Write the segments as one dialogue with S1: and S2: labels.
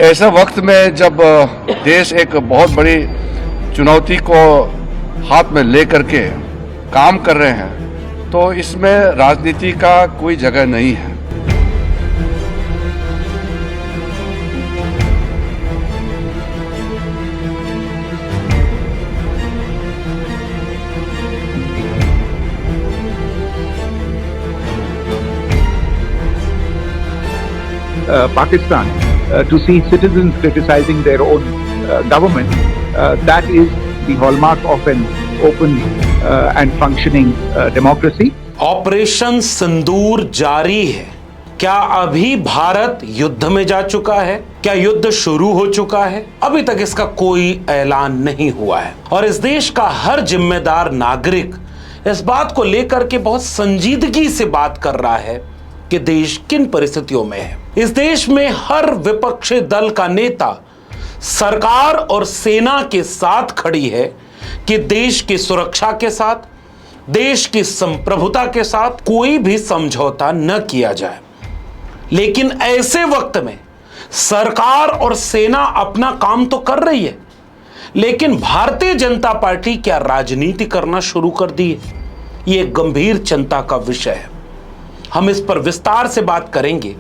S1: ऐसे वक्त में जब देश एक बहुत बड़ी चुनौती को हाथ में ले करके काम कर रहे हैं तो इसमें राजनीति का कोई जगह नहीं है।
S2: Pakistan to see citizens criticizing their own government, that is the hallmark of an open and functioning democracy.
S3: Operation Sindoor जारी है। क्या अभी भारत युद्ध में जा चुका है? क्या युद्ध शुरू हो चुका है? अभी तक इसका कोई ऐलान नहीं हुआ है और इस देश का हर जिम्मेदार नागरिक इस बात को लेकर के बहुत संजीदगी से बात कर रहा है कि देश किन परिस्थितियों में है। इस देश में हर विपक्षी दल का नेता सरकार और सेना के साथ खड़ी है कि देश की सुरक्षा के साथ, देश की संप्रभुता के साथ कोई भी समझौता न किया जाए। लेकिन ऐसे वक्त में सरकार और सेना अपना काम तो कर रही है, लेकिन भारतीय जनता पार्टी क्या राजनीति करना शुरू कर दी है? यह गंभीर चिंता का विषय है। हम इस पर विस्तार से बात करेंगे।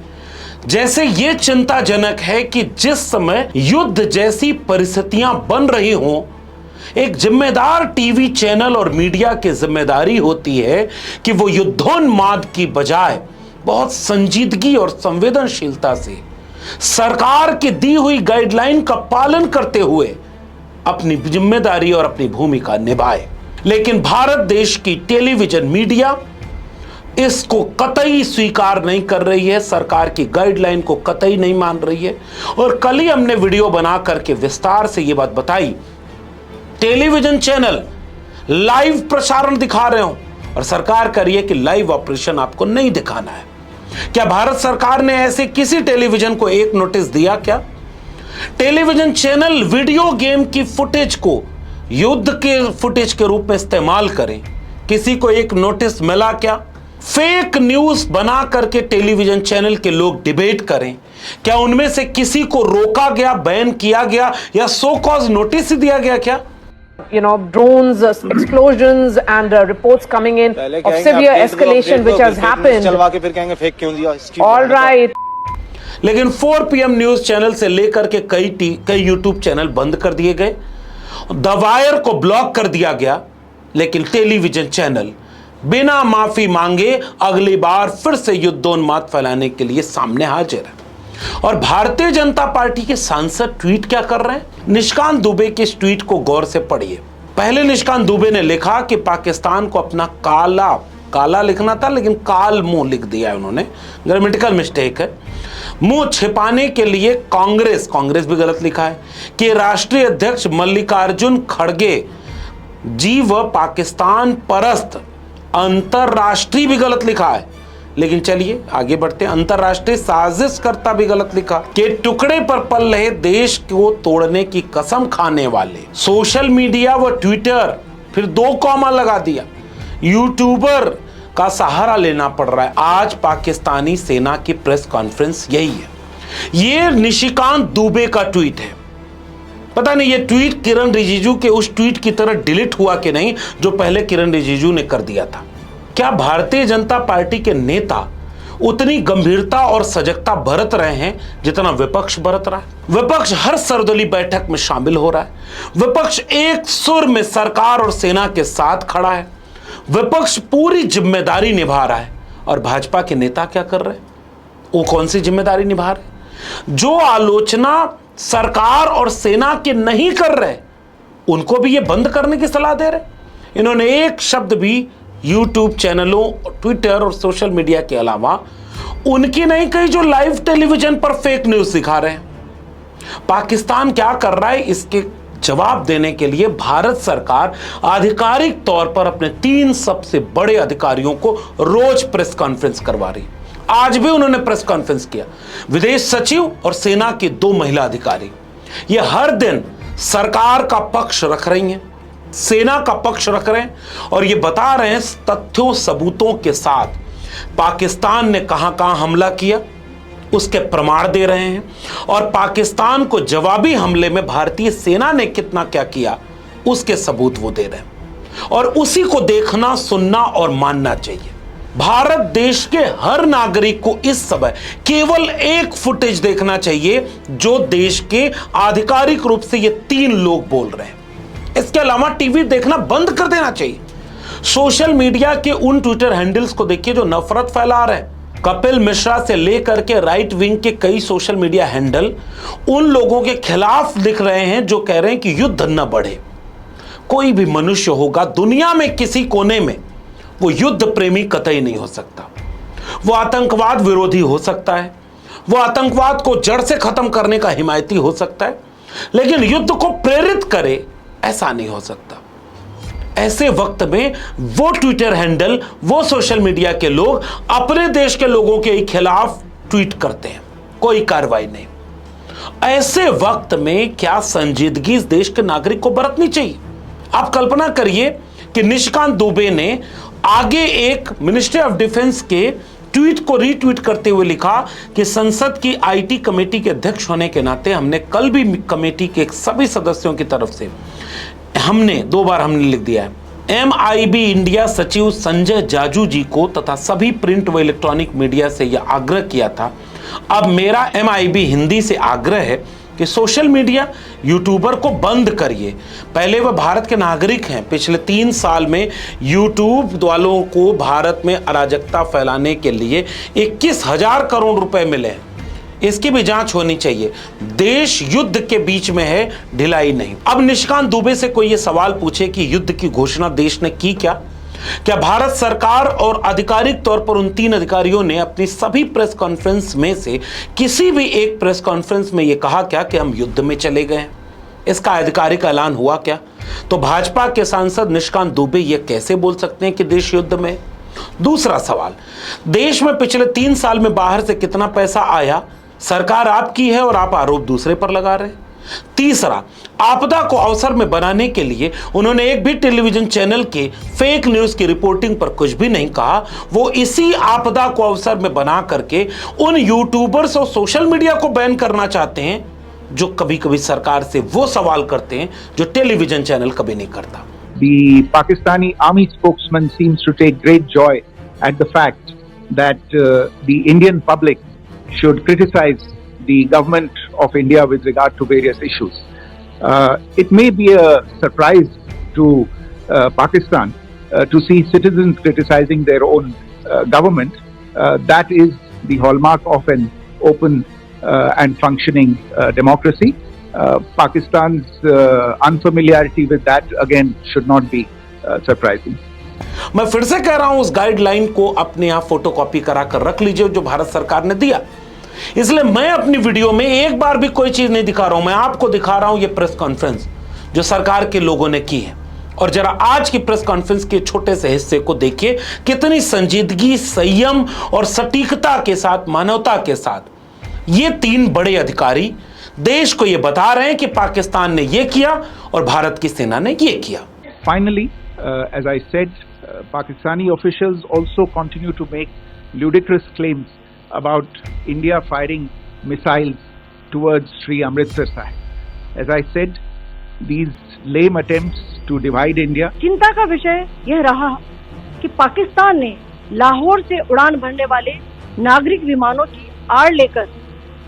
S3: जैसे यह चिंताजनक है कि जिस समय युद्ध जैसी परिस्थितियां बन रही हों, एक जिम्मेदार टीवी चैनल और मीडिया की जिम्मेदारी होती है कि वो युद्धोन्माद की बजाय बहुत संजीदगी और संवेदनशीलता से सरकार की दी हुई गाइडलाइन का पालन करते हुए अपनी जिम्मेदारी और अपनी भूमिका निभाए। लेकिन भारत देश की टेलीविजन मीडिया इसको कतई स्वीकार नहीं कर रही है, सरकार की गाइडलाइन को कतई नहीं मान रही है। और कल ही हमने वीडियो बना करके विस्तार से यह बात बताई, टेलीविजन चैनल लाइव प्रसारण दिखा रहे हो और सरकार कर रही है कि लाइव ऑपरेशन आपको नहीं दिखाना है। क्या भारत सरकार ने ऐसे किसी टेलीविजन को एक नोटिस दिया? क्या टेलीविजन चैनल वीडियो गेम की फुटेज को युद्ध के फुटेज के रूप में इस्तेमाल करें? किसी को एक नोटिस मिला क्या? फेक न्यूज बना करके टेलीविजन चैनल के लोग डिबेट करें, क्या उनमें से किसी को रोका गया, बैन किया गया या सो कॉज नोटिस दिया गया? क्या
S4: drones, explosions and reports coming in of severe escalation which has happened.
S5: चलवा के फिर कहेंगे फेक क्यों दिया?
S4: All right.
S3: लेकिन 4 PM न्यूज चैनल से लेकर के कई यूट्यूब चैनल बंद कर दिए गए, द वायर को ब्लॉक कर दिया गया, लेकिन टेलीविजन चैनल बिना माफी मांगे अगली बार फिर से युद्धोन्माद फैलाने के लिए सामने हाजिर है। और भारतीय जनता पार्टी के सांसद ट्वीट क्या कर रहे हैं? निशिकांत दुबे के इस ट्वीट को गौर से पढ़िए। पहले निशिकांत दुबे ने लिखा कि पाकिस्तान को अपना काला लिखना था, लेकिन काल मुंह लिख दिया है उन्होंने, ग्रामेटिकल मिस्टेक है। मुंह छिपाने के लिए कांग्रेस भी गलत लिखा है कि राष्ट्रीय अध्यक्ष मल्लिकार्जुन खड़गे जी व पाकिस्तान परस्त, अंतरराष्ट्रीय भी गलत लिखा है। लेकिन चलिए आगे बढ़ते हैं। अंतरराष्ट्रीय साजिशकर्ता भी गलत लिखा कि टुकड़े पर पल रहे देश को तोड़ने की कसम खाने वाले सोशल मीडिया व ट्विटर, फिर 2 कॉमा लगा दिया, यूट्यूबर का सहारा लेना पड़ रहा है। आज पाकिस्तानी सेना की प्रेस कॉन्फ्रेंस यही है। ये निशिकांत दुबे का ट्वीट है। पता नहीं ये ट्वीट किरण रिजिजू के उस ट्वीट की तरह डिलीट हुआ कि नहीं जो पहले किरण रिजिजू ने कर दिया था। क्या भारतीय जनता पार्टी के नेता उतनी गंभीरता और सजगता बरत रहे हैं जितना विपक्ष बरत रहा है? विपक्ष हर सर्वदलीय बैठक में शामिल हो रहा है। विपक्ष एक सुर में सरकार और सेना के साथ खड़ा है। विपक्ष पूरी जिम्मेदारी निभा रहा है। और भाजपा के नेता क्या कर रहे हैं? वो कौन सी जिम्मेदारी निभा रहे? जो आलोचना सरकार और सेना के नहीं कर रहे, उनको भी ये बंद करने की सलाह दे रहे। इन्होंने एक शब्द भी यूट्यूब चैनलों, ट्विटर और सोशल मीडिया के अलावा उनकी नहीं कही जो लाइव टेलीविजन पर फेक न्यूज दिखा रहे हैं। पाकिस्तान क्या कर रहा है, इसके जवाब देने के लिए भारत सरकार आधिकारिक तौर पर अपने 3 सबसे बड़े अधिकारियों को रोज प्रेस कॉन्फ्रेंस करवा रही। आज भी उन्होंने प्रेस कॉन्फ्रेंस किया। विदेश सचिव और सेना के 2 महिला अधिकारी ये हर दिन सरकार का पक्ष रख रही हैं, सेना का पक्ष रख रहे हैं और ये बता रहे हैं तथ्यों सबूतों के साथ पाकिस्तान ने कहां कहां हमला किया, उसके प्रमाण दे रहे हैं, और पाकिस्तान को जवाबी हमले में भारतीय सेना ने कितना क्या किया उसके सबूत वो दे रहे हैं, और उसी को देखना, सुनना और मानना चाहिए। भारत देश के हर नागरिक को इस समय केवल एक फुटेज देखना चाहिए जो देश के आधिकारिक रूप से ये 3 लोग बोल रहे हैं। इसके अलावा टीवी देखना बंद कर देना चाहिए। सोशल मीडिया के उन ट्विटर हैंडल्स को देखिए जो नफरत फैला रहे हैं। कपिल मिश्रा से लेकर के राइट विंग के कई सोशल मीडिया हैंडल उन लोगों के खिलाफ लिख रहे हैं जो कह रहे हैं कि युद्ध न बढ़े। कोई भी मनुष्य होगा दुनिया में किसी कोने में, वो युद्ध प्रेमी कतई नहीं हो सकता। वो आतंकवाद विरोधी हो सकता है, वो आतंकवाद को जड़ से खत्म करने का हिमायती हो सकता है, लेकिन युद्ध को प्रेरित करे ऐसा नहीं हो सकता। ऐसे वक्त में वो ट्विटर हैंडल, वो सोशल मीडिया के लोग अपने देश के लोगों के खिलाफ ट्वीट करते हैं, कोई कार्रवाई नहीं। ऐसे वक्त में क्या संजीदगी इस देश के नागरिक को बरतनी चाहिए? आप कल्पना करिए कि निशिकांत दुबे ने आगे एक मिनिस्ट्री ऑफ डिफेंस के ट्वीट को रीट्वीट करते हुए लिखा कि संसद की आईटी कमेटी के अध्यक्ष होने के नाते हमने कल भी कमेटी के सभी सदस्यों की तरफ से हमने 2 बार लिख दिया है। MIB इंडिया सचिव संजय जाजू जी को तथा सभी प्रिंट व इलेक्ट्रॉनिक मीडिया से यह आग्रह किया था। अब मेरा MIB हिंदी से आग्रह है कि सोशल मीडिया यूट्यूबर को बंद करिए। पहले वह भारत के नागरिक हैं। पिछले 3 साल में यूट्यूब वालों को भारत में अराजकता फैलाने के लिए 21,000 करोड़ रुपए मिले हैं। इसकी भी जांच होनी चाहिए। देश युद्ध के बीच में है, ढिलाई नहीं। अब निशिकांत दुबे से कोई ये सवाल पूछे कि युद्ध की घोषणा देश ने की क्या भारत सरकार और आधिकारिक तौर पर उन 3 अधिकारियों ने अपनी सभी प्रेस कॉन्फ्रेंस में से किसी भी एक प्रेस कॉन्फ्रेंस में यह कहा क्या कि हम युद्ध में चले गए हैं? इसका आधिकारिक ऐलान हुआ क्या? तो भाजपा के सांसद निशिकांत दुबे यह कैसे बोल सकते हैं कि देश युद्ध में? दूसरा सवाल, देश में पिछले 3 साल में बाहर से कितना पैसा आया? सरकार आपकी है और आप आरोप दूसरे पर लगा रहे हैं। तीसरा, आपदा को अवसर में बनाने के लिए उन्होंने एक भी टेलीविजन चैनल के फेक न्यूज की रिपोर्टिंग पर कुछ भी नहीं कहा। वो इसी आपदा को अवसर में बना करके उन यूट्यूबर्स और सोशल मीडिया को बैन करना चाहते हैं जो कभी कभी सरकार से वो सवाल करते हैं जो टेलीविजन चैनल कभी नहीं करता।
S2: The Pakistani army spokesman seems to take great joy at the fact that the Indian public should criticize the government of India with regard to various issues. It may be a surprise to Pakistan to see citizens criticizing their own government. That is the hallmark of an open and functioning democracy. Pakistan's unfamiliarity with that again should not be surprising.
S3: मैं फिर से कह रहा हूं, उस guideline को अपने यहां फोटोकॉपी करा कर रख लीजिए जो भारत सरकार ने दिया। इसलिए मैं अपनी वीडियो में एक बार भी कोई चीज नहीं दिखा रहा हूं, मैं आपको दिखा रहा हूं ये प्रेस कॉन्फ्रेंस जो सरकार के लोगों ने की है। और जरा आज की प्रेस कॉन्फ्रेंस के छोटे से हिस्से को देखिए, कितनी संजीदगी, संयम और सटीकता के साथ, मानवता के साथ ये 3 बड़े अधिकारी देश को ये बता रहे हैं कि पाकिस्तान ने ये किया और भारत की सेना ने ये किया।
S2: Finally, as I said, Pakistani officials also continue to make ludicrous claims about India firing missiles towards Sri Amritsar Sahib. As I said, these lame attempts to divide India.
S5: चिंता का विषय यह रहा कि पाकिस्तान ने लाहौर से उड़ान भरने वाले नागरिक विमानों की आड़ लेकर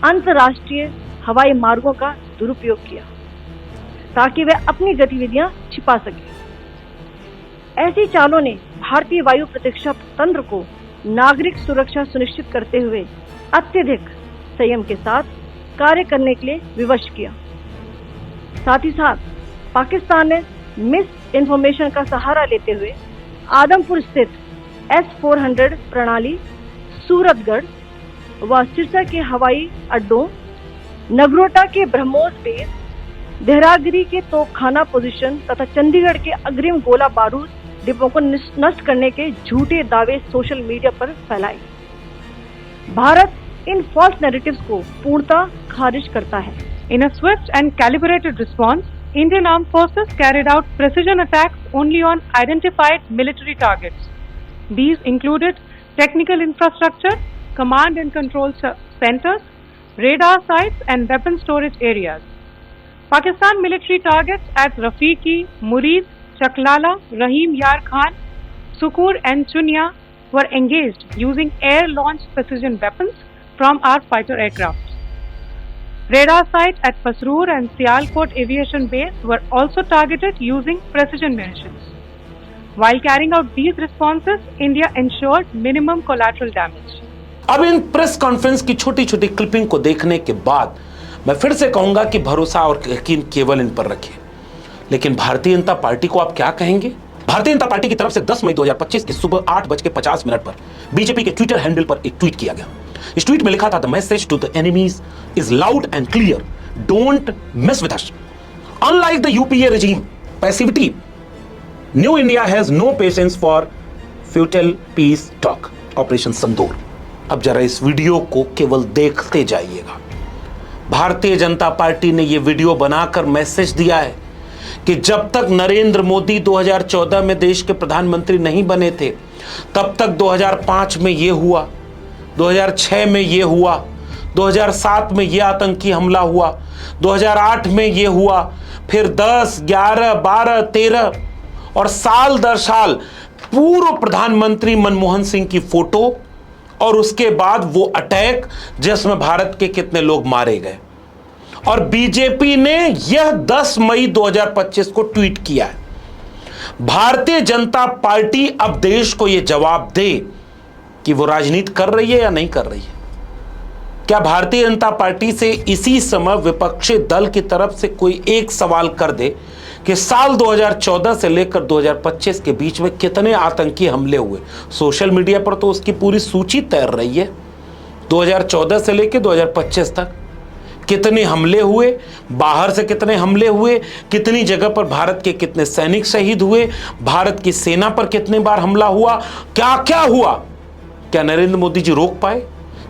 S5: अंतर्राष्ट्रीय हवाई मार्गों का दुरुपयोग किया ताकि वे अपनी गतिविधियां छिपा सके। ऐसी चालों ने भारतीय वायु प्रतिरक्षा तंत्र को नागरिक सुरक्षा सुनिश्चित करते हुए अत्यधिक संयम के साथ कार्य करने के लिए विवश किया। साथ ही साथ पाकिस्तान ने मिस इन्फॉर्मेशन का सहारा लेते हुए आदमपुर स्थित S-400 प्रणाली, सूरतगढ़ व सिरसा के हवाई अड्डों, नगरोटा के ब्रह्मोस बेस, देहरागिरी के तोपखाना पोजीशन तथा चंडीगढ़ के अग्रिम गोला बारूद डिपों को नष्ट करने के झूठे दावे सोशल मीडिया पर फैलाए। भारत इन फॉल्स नैरेटिव्स को पूर्णतः खारिज करता है।
S6: In a swift and calibrated response, Indian Armed Forces carried out precision attacks only on identified military targets. These included technical infrastructure, command and control centers, radar sites and weapon storage areas. Pakistan military targets at Rafiqi, Murid, Chaklala, Rahim Yar Khan, Sukur and Chunya were engaged using air-launched precision weapons from our fighter aircraft. Radar sites at Pasroor and Sialkot Aviation Base were also targeted using precision munitions. While carrying out these responses, India ensured minimum collateral damage.
S3: अब इन press conference की छोटी छोटी clipping को देखने के बाद मैं फिर से कहूंगा कि भरोसा और यकीन केवल इन पर रखिए। लेकिन भारतीय जनता पार्टी को आप क्या कहेंगे? भारतीय जनता पार्टी की तरफ से 10 मई 2025 की सुबह 8:50 पर बीजेपी के ट्विटर हैंडल पर एक ट्वीट किया गया। इस ट्वीट में लिखा था, the message to the enemies is loud and clear, don't mess with us. Unlike the UPA regime passivity, new India has no patience for futile peace talk. Operation Sindoor. अब जरा इस वीडियो को केवल देखते जाइएगा। भारतीय जनता पार्टी ने यह वीडियो बनाकर मैसेज दिया है कि जब तक नरेंद्र मोदी 2014 में देश के प्रधानमंत्री नहीं बने थे, तब तक 2005 में यह हुआ, 2006 में यह हुआ, 2007 में यह आतंकी हमला हुआ, 2008 में यह हुआ, फिर 10, 11, 12, 13 और साल दर साल पूर्व प्रधानमंत्री मनमोहन सिंह की फोटो और उसके बाद वो अटैक जिसमें भारत के कितने लोग मारे गए। और बीजेपी ने यह 10 मई 2025 को ट्वीट किया है। भारतीय जनता पार्टी अब देश को यह जवाब दे कि वो राजनीति कर रही है या नहीं कर रही है। क्या भारतीय जनता पार्टी से इसी समय विपक्षी दल की तरफ से कोई एक सवाल कर दे कि साल 2014 से लेकर 2025 के बीच में कितने आतंकी हमले हुए? सोशल मीडिया पर तो उसकी पूरी सूची तैर रही है। 2014 से लेकर 2025 तक कितने हमले हुए, बाहर से कितने हमले हुए, कितनी जगह पर भारत के कितने सैनिक शहीद हुए, भारत की सेना पर कितने बार हमला हुआ, क्या क्या हुआ? क्या नरेंद्र मोदी जी रोक पाए?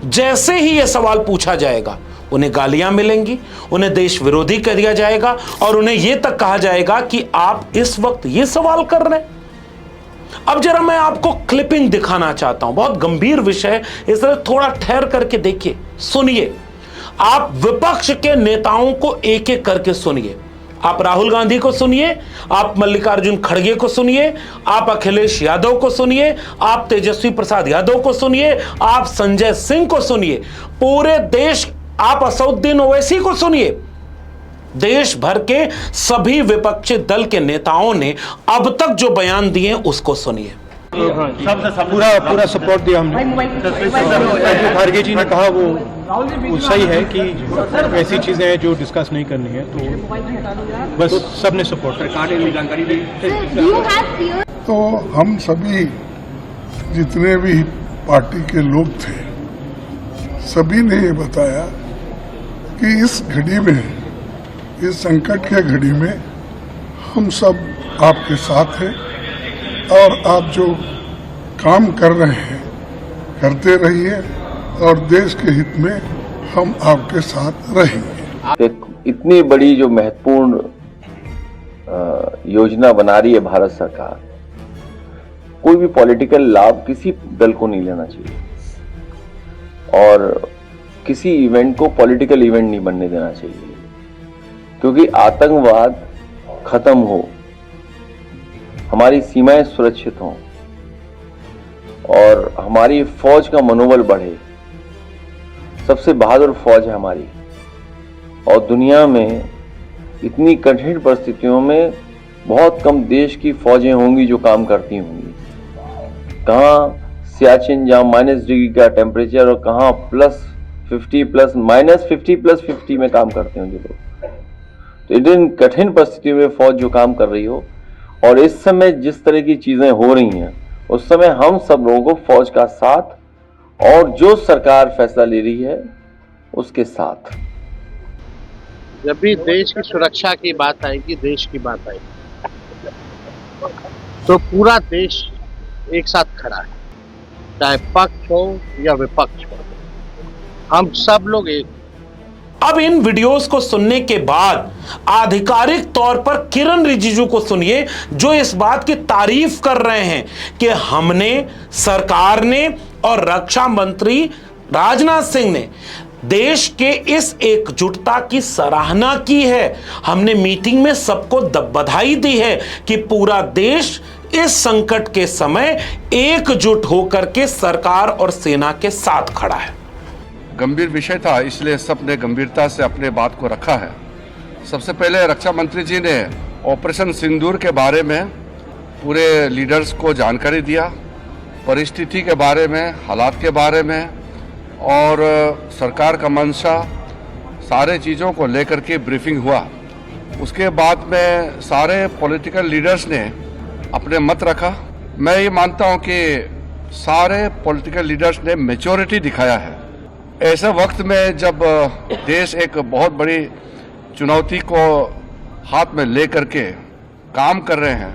S3: जैसे ही यह सवाल पूछा जाएगा, उन्हें गालियां मिलेंगी, उन्हें देश विरोधी कर दिया जाएगा और उन्हें यह तक कहा जाएगा कि आप इस वक्त यह सवाल कर रहे हैं। अब जरा मैं आपको क्लिपिंग दिखाना चाहता हूं, बहुत गंभीर विषय, इसलिए थोड़ा ठहर करके देखिए, सुनिए। आप विपक्ष के नेताओं को एक एक करके सुनिए। आप राहुल गांधी को सुनिए, आप मल्लिकार्जुन खड़गे को सुनिए, आप अखिलेश यादव को सुनिए, आप तेजस्वी प्रसाद यादव को सुनिए, आप संजय सिंह को सुनिए, पूरे देश, आप असदुद्दीन ओवैसी को सुनिए। देश भर के सभी विपक्षी दल के नेताओं ने अब तक जो बयान दिए उसको सुनिए।
S7: पूरा सपोर्ट दिया हमने। जो खड़गे जी ने कहा वो सही है कि ऐसी चीजें हैं जो डिस्कस नहीं करनी है, तो बस सबने सपोर्ट।
S8: तो हम सभी जितने भी पार्टी के लोग थे, सभी ने ये बताया कि इस घड़ी में, इस संकट के घड़ी में हम सब आपके साथ हैं और आप जो काम कर रहे हैं करते रहिए और देश के हित में हम आपके साथ रहेंगे।
S9: इतनी बड़ी जो महत्वपूर्ण योजना बना रही है भारत सरकार, कोई भी पॉलिटिकल लाभ किसी दल को नहीं लेना चाहिए और किसी इवेंट को पॉलिटिकल इवेंट नहीं बनने देना चाहिए, क्योंकि आतंकवाद खत्म हो, हमारी सीमाएं सुरक्षित हों और हमारी फौज का मनोबल बढ़े। सबसे बहादुर फौज है हमारी, और दुनिया में इतनी कठिन परिस्थितियों में बहुत कम देश की फौजें होंगी जो काम करती होंगी। कहाँ सियाचिन जहाँ -डिग्री का टेम्परेचर और कहाँ -50 में काम करते होंगे लोग। तो इन कठिन परिस्थितियों में फौज जो काम कर रही हो, और इस समय जिस तरह की चीजें हो रही हैं, उस समय हम सब लोगों को फौज का साथ और जो सरकार फैसला ले रही है उसके साथ।
S10: जब भी देश की सुरक्षा की बात आएगी, देश की बात आएगी, तो पूरा देश एक साथ खड़ा है, चाहे पक्ष हो या विपक्ष हो, हम सब लोग एक।
S3: अब इन वीडियोस को सुनने के बाद आधिकारिक तौर पर किरण रिजिजू को सुनिए, जो इस बात की तारीफ कर रहे हैं कि हमने, सरकार ने और रक्षा मंत्री राजनाथ सिंह ने देश के इस एकजुटता की सराहना की है। हमने मीटिंग में सबको बधाई दी है कि पूरा देश इस संकट के समय एकजुट होकर के सरकार और सेना के साथ खड़ा है।
S1: गंभीर विषय था, इसलिए सबने गंभीरता से अपने बात को रखा है। सबसे पहले रक्षा मंत्री जी ने ऑपरेशन सिंदूर के बारे में पूरे लीडर्स को जानकारी दिया, परिस्थिति के बारे में, हालात के बारे में और सरकार का मंशा, सारे चीज़ों को लेकर के ब्रीफिंग हुआ। उसके बाद में सारे पॉलिटिकल लीडर्स ने अपने मत रखा। मैं ये मानता हूँ कि सारे पॉलिटिकल लीडर्स ने मैच्योरिटी दिखाया है। ऐसे वक्त में जब देश एक बहुत बड़ी चुनौती को हाथ में ले करके काम कर रहे हैं,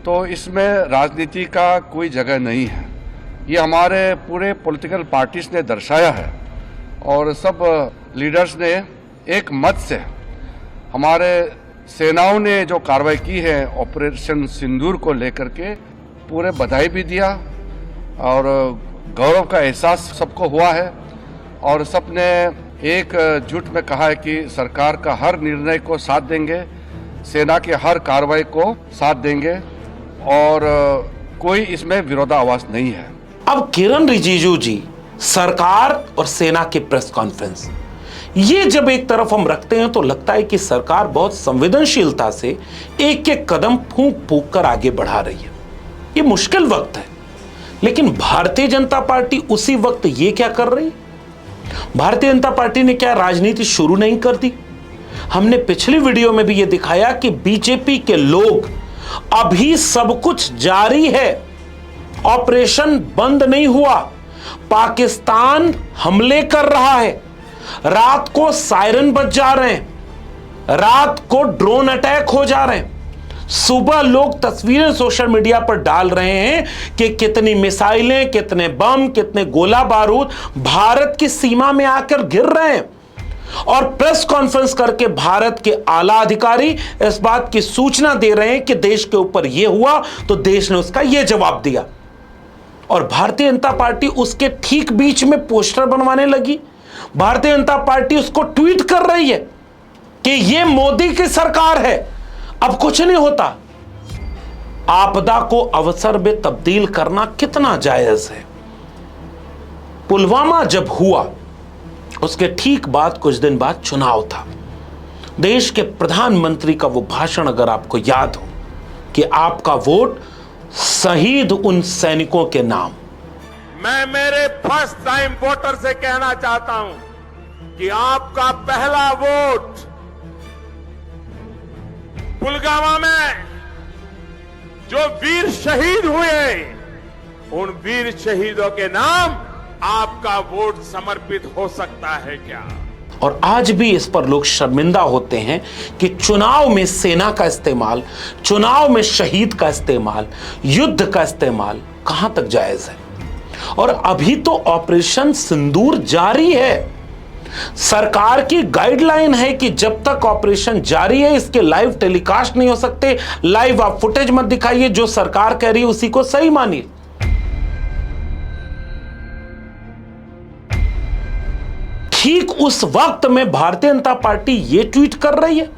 S1: तो इसमें राजनीति का कोई जगह नहीं है। ये हमारे पूरे पॉलिटिकल पार्टीज ने दर्शाया है और सब लीडर्स ने एक मत से हमारे सेनाओं ने जो कार्रवाई की है ऑपरेशन सिंदूर को लेकर के पूरे बधाई भी दिया और गौरव का एहसास सबको हुआ है और सबने एक जुट में कहा है कि सरकार का हर निर्णय को साथ देंगे, सेना के हर कार्रवाई को साथ देंगे और कोई इसमें विरोधाभास नहीं है।
S3: अब किरण रिजिजू जी, सरकार और सेना की प्रेस कॉन्फ्रेंस, ये जब एक तरफ हम रखते हैं तो लगता है कि सरकार बहुत संवेदनशीलता से एक एक कदम फूंक फूंक कर आगे बढ़ा रही है। ये मुश्किल वक्त है, लेकिन भारतीय जनता पार्टी उसी वक्त ये क्या कर रही है? भारतीय जनता पार्टी ने क्या राजनीति शुरू नहीं कर दी? हमने पिछली वीडियो में भी ये दिखाया कि बीजेपी के लोग अभी सब कुछ जारी है, ऑपरेशन बंद नहीं हुआ, पाकिस्तान हमले कर रहा है, रात को सायरन बज जा रहे हैं, रात को ड्रोन अटैक हो जा रहे हैं, सुबह लोग तस्वीरें सोशल मीडिया पर डाल रहे हैं कि कितनी मिसाइलें, कितने बम, कितने गोला बारूद भारत की सीमा में आकर गिर रहे हैं और प्रेस कॉन्फ्रेंस करके भारत के आला अधिकारी इस बात की सूचना दे रहे हैं कि देश के ऊपर यह हुआ तो देश ने उसका यह जवाब दिया। और भारतीय जनता पार्टी उसके ठीक बीच में पोस्टर बनवाने लगी। भारतीय जनता पार्टी उसको ट्वीट कर रही है कि यह मोदी की सरकार है, अब कुछ नहीं होता। आपदा को अवसर में तब्दील करना कितना जायज है? पुलवामा जब हुआ उसके ठीक बाद कुछ दिन बाद चुनाव था। देश के प्रधानमंत्री का वो भाषण अगर आपको याद हो कि आपका वोट शहीद उन सैनिकों के नाम।
S11: मैं मेरे फर्स्ट टाइम वोटर से कहना चाहता हूं कि आपका पहला वोट पुलवामा में जो वीर शहीद हुए, उन वीर शहीदों के नाम आपका वोट समर्पित हो सकता है क्या?
S3: और आज भी इस पर लोग शर्मिंदा होते हैं कि चुनाव में सेना का इस्तेमाल, चुनाव में शहीद का इस्तेमाल, युद्ध का इस्तेमाल कहां तक जायज है। और अभी तो ऑपरेशन सिंदूर जारी है। सरकार की गाइडलाइन है कि जब तक ऑपरेशन जारी है इसके लाइव टेलीकास्ट नहीं हो सकते। लाइव आप फुटेज मत दिखाइए, जो सरकार कह रही है उसी को सही मानिए। ठीक उस वक्त में भारतीय जनता पार्टी ये ट्वीट कर रही है।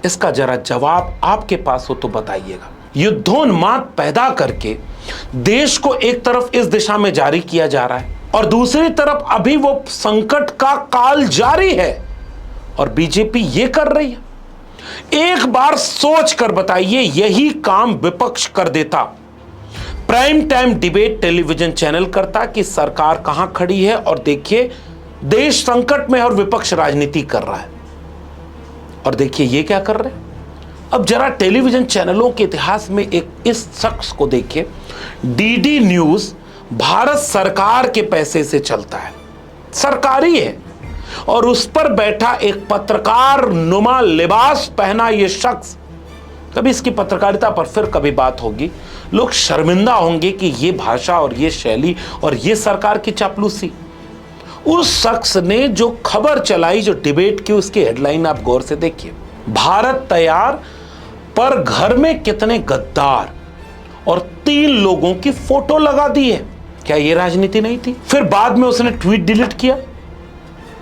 S3: इसका जरा जवाब आपके पास हो तो बताइएगा। युद्धोन्माद पैदा करके देश को एक तरफ इस दिशा में जारी किया जा रहा है और दूसरी तरफ अभी वो संकट का काल जारी है और बीजेपी ये कर रही है। एक बार सोच कर बताइए, यही काम विपक्ष कर देता, prime time debate television channel करता कि सरकार कहां खड़ी है और देखिए देश संकट में और विपक्ष राजनीति कर रहा है। और देखिए ये क्या कर रहे हैं। अब जरा टेलीविजन चैनलों के इतिहास में एक इस शख्स को देखिए। डीडी न्यूज भारत सरकार के पैसे से चलता है, सरकारी है, और उस पर बैठा एक पत्रकार नुमा लिबास पहना ये शख्स, कभी इसकी पत्रकारिता पर फिर कभी बात होगी, लोग शर्मिंदा होंगे कि ये भाषा और ये शैली और ये सरकार की चापलूसी। उस शख्स ने जो खबर चलाई, जो डिबेट की, उसकी हेडलाइन आप गौर से देखिए। भारत तैयार पर घर में कितने गद्दार, और 3 लोगों की फोटो लगा दी है। क्या ये राजनीति नहीं थी? फिर बाद में उसने ट्वीट डिलीट किया।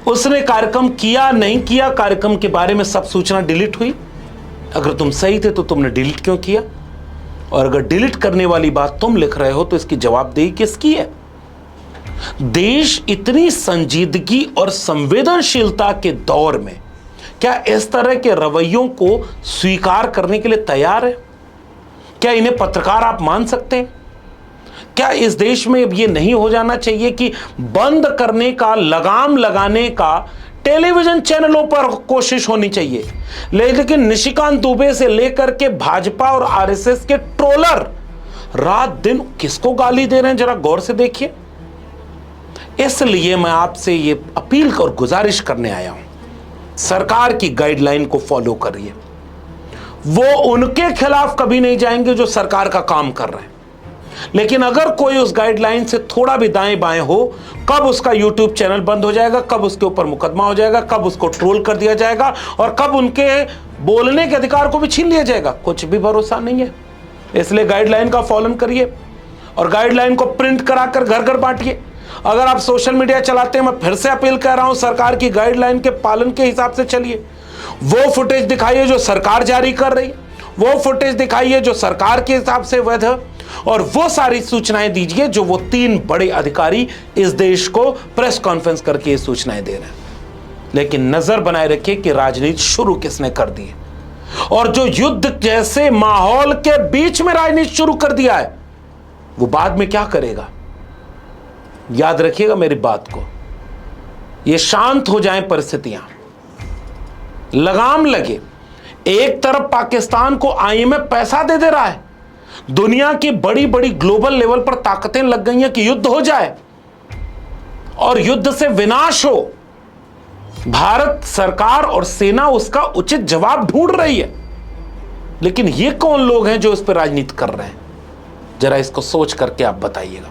S3: उसने कार्यक्रम किया नहीं किया, कार्यक्रम के बारे में सब सूचना डिलीट हुई। अगर तुम सही थे तो तुमने डिलीट क्यों किया? और अगर डिलीट करने वाली बात तुम लिख रहे हो तो इसकी जवाबदेही किसकी है? देश इतनी संजीदगी और संवेदनशीलता के दौर में क्या इस तरह के रवैयों को स्वीकार करने के लिए तैयार है? क्या इन्हें पत्रकार आप मान सकते हैं? क्या इस देश में अब ये नहीं हो जाना चाहिए कि बंद करने का, लगाम लगाने का टेलीविजन चैनलों पर कोशिश होनी चाहिए, लेकिन निशिकांत दुबे से लेकर के भाजपा और आरएसएस के ट्रोलर रात दिन किसको गाली दे रहे हैं, जरा गौर से देखिए। इसलिए मैं आपसे ये अपील और गुजारिश करने आया हूं, सरकार की गाइडलाइन को फॉलो करिए। वो उनके खिलाफ कभी नहीं जाएंगे जो सरकार का काम कर रहे हैं, लेकिन अगर कोई उस गाइडलाइन से थोड़ा भी दाएं बाएं हो, कब उसका यूट्यूब चैनल बंद हो जाएगा, कब उसके ऊपर मुकदमा हो जाएगा, कब उसको ट्रोल कर दिया जाएगा और कब उनके बोलने के अधिकार को भी छीन लिया जाएगा, कुछ भी भरोसा नहीं है। इसलिए गाइडलाइन का फॉलो करिए और गाइडलाइन को प्रिंट कराकर घर घर बांटिए। अगर आप सोशल मीडिया चलाते हैं, मैं फिर से अपील कर रहा हूं, सरकार की गाइडलाइन के पालन के हिसाब से चलिए। वो फुटेज दिखाइए जो सरकार जारी कर रही है, वो फुटेज दिखाइए जो सरकार के हिसाब से वैध है, और वो सारी सूचनाएं दीजिए जो वो 3 बड़े अधिकारी इस देश को प्रेस कॉन्फ्रेंस करके ये सूचनाएं दे रहे हैं। लेकिन नजर बनाए रखिए कि राजनीति शुरू किसने कर दी है, और जो युद्ध जैसे माहौल के बीच में राजनीति शुरू कर दिया है, वो बाद में क्या करेगा? याद रखिएगा मेरी बात को। ये शांत हो जाएं परिस्थितियां, लगाम लगे। एक तरफ पाकिस्तान को आईएमएफ पैसा दे रहा है, दुनिया की बड़ी बड़ी ग्लोबल लेवल पर ताकतें लग गई हैं कि युद्ध हो जाए और युद्ध से विनाश हो। भारत सरकार और सेना उसका उचित जवाब ढूंढ रही है, लेकिन ये कौन लोग हैं जो इस पर राजनीति कर रहे हैं? जरा इसको सोच करके आप बताइएगा,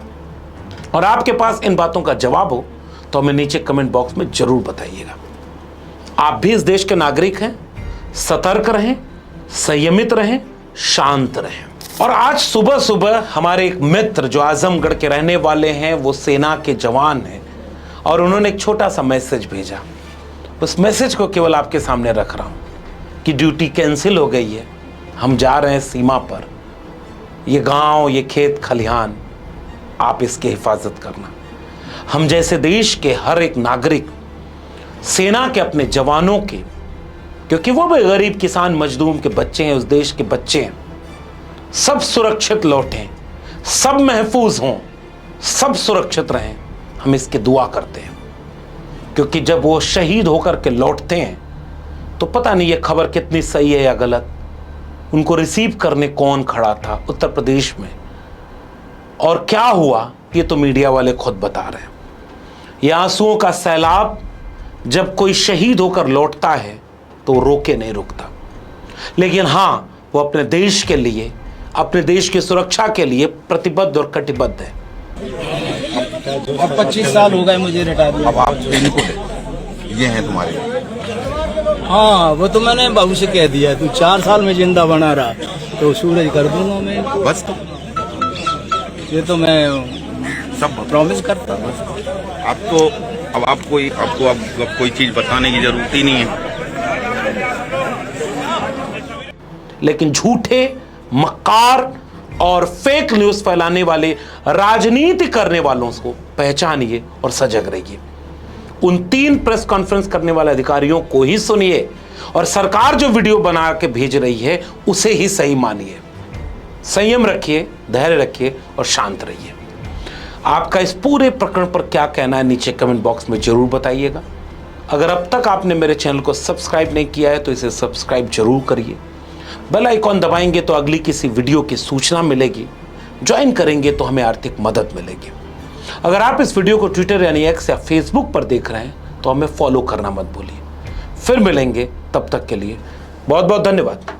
S3: और आपके पास इन बातों का जवाब हो तो हमें नीचे कमेंट बॉक्स में जरूर बताइएगा। आप भी इस देश के नागरिक हैं, सतर्क रहें, संयमित रहें, शांत रहें। और आज सुबह सुबह हमारे एक मित्र जो आजमगढ़ के रहने वाले हैं, वो सेना के जवान हैं, और उन्होंने एक छोटा सा मैसेज भेजा। उस मैसेज को केवल आपके सामने रख रहा हूं कि ड्यूटी कैंसिल हो गई है, हम जा रहे हैं सीमा पर, ये गांव, ये खेत खलिहान, आप इसकी हिफाजत करना। हम जैसे देश के हर एक नागरिक सेना के अपने जवानों के, क्योंकि वो भी गरीब किसान मजदूर के बच्चे हैं, उस देश के बच्चे हैं, सब सुरक्षित लौटें, सब महफूज हों, सब सुरक्षित रहें, हम इसकी दुआ करते हैं। क्योंकि जब वो शहीद होकर के लौटते हैं तो पता नहीं ये खबर कितनी सही है या गलत, उनको रिसीव करने कौन खड़ा था उत्तर प्रदेश में, और क्या हुआ ये तो मीडिया वाले खुद बता रहे हैं। ये आंसुओं का सैलाब जब कोई शहीद होकर लौटता है तो रोके नहीं रुकता, लेकिन हाँ, वो अपने देश के लिए, अपने देश की सुरक्षा के लिए प्रतिबद्ध और कटिबद्ध है।
S12: अब 25 साल हो गए मुझे रिटायर।
S13: अब आप ये हैं तुम्हारे?
S12: हाँ, वो तो मैंने बाबू से कह दिया, तू 4 साल में जिंदा बना रहा तो सूरज कर दूंगा मैं,
S13: बस।
S12: ये तो मैं सब प्रॉमिस करता हूँ।
S13: अब आपको अब कोई चीज बताने की जरूरत ही नहीं है।
S3: लेकिन झूठे, मक्कार और फेक न्यूज फैलाने वाले, राजनीति करने वालों को पहचानिए और सजग रहिए। उन 3 प्रेस कॉन्फ्रेंस करने वाले अधिकारियों को ही सुनिए, और सरकार जो वीडियो बना के भेज रही है उसे ही सही मानिए। संयम रखिए, धैर्य रखिए और शांत रहिए। आपका इस पूरे प्रकरण पर क्या कहना है नीचे कमेंट बॉक्स में जरूर बताइएगा। अगर अब तक आपने मेरे चैनल को सब्सक्राइब नहीं किया है तो इसे सब्सक्राइब जरूर करिए। बेल आइकॉन दबाएंगे तो अगली किसी वीडियो की सूचना मिलेगी, ज्वाइन करेंगे तो हमें आर्थिक मदद मिलेगी। अगर आप इस वीडियो को ट्विटर यानी एक्स या फेसबुक पर देख रहे हैं तो हमें फॉलो करना मत भूलिए। फिर मिलेंगे, तब तक के लिए बहुत बहुत धन्यवाद।